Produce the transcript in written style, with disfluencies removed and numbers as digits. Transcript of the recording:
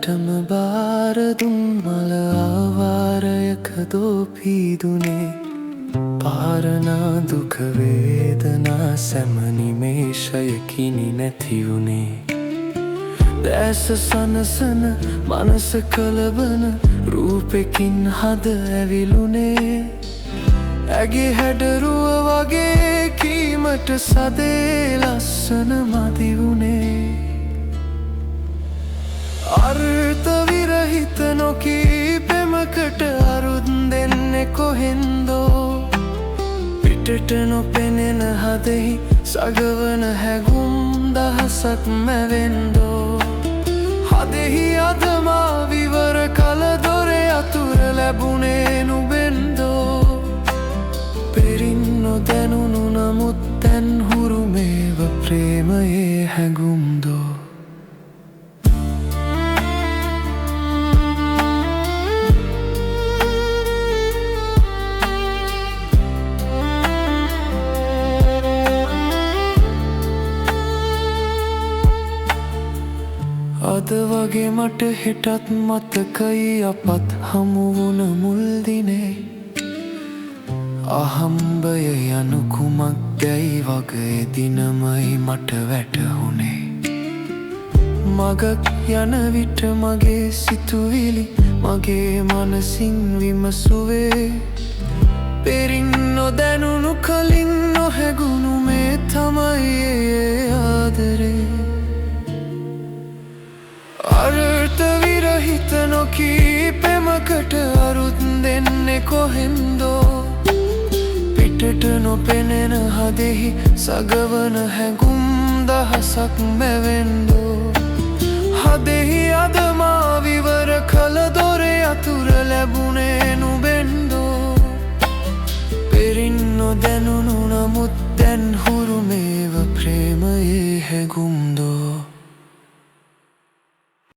රටම බාරදුන් මල ආවාරයක දෝපීදුනේ පාරනා දුක වේදනා සැම නිමේෂයකිනි නැතිවුණේ දැස සනසන මනස කලබන රූපෙකින් හද ඇවිලුනේ ඇගේ හැඩරුව වගේ කීමට සදේ ලස්සන මදිවුනේ අර්ථ විරහිත නොකී පෙමකට අරුත් දෙන්නේ කොහෙන්දෝ පිටට නොපෙනෙන හදෙහි සගවන හැගුම් දහසක් මැවෙන්දෝ හදෙහි අදමා විවර කල දොරේ අතුර ලැබුණේ නුබෙන්දෝ පෙරින් නොදැනුණු නමුත් තැන් හුරුමේව ප්‍රේමයේ හැඟුම්දෝ අද වගේ මට හෙටත් මතකයි අපත් හමුවුණ මුල්දිනේ අහම්බය යනු කුමක් දැයි වගේ දිනමයි මට වැටහුණේ මගක් යන විට මගේ සිතුවිලි මගේ මනසින් විමසුවේ පෙරින් නොදැනුණු කලින් නොහැගුණු මේ තමයි ඒ ආදරේ අර්ථ විරහිත නොකී පෙමකට අරුත් දෙන්නේ කොහෙන්දෝ පිටට නොපෙනෙන හදෙහි සගවන හැඟුම් දහසක් මැවෙන්දෝ හදෙහි අදමා විවර කල දොරේ අතුර ලැබුණේ නුබෙන්දෝ පෙරින් නොදැනුණු නමුත් දැන් හුරුමේව ප්‍රේමයේ හැඟුම්දෝ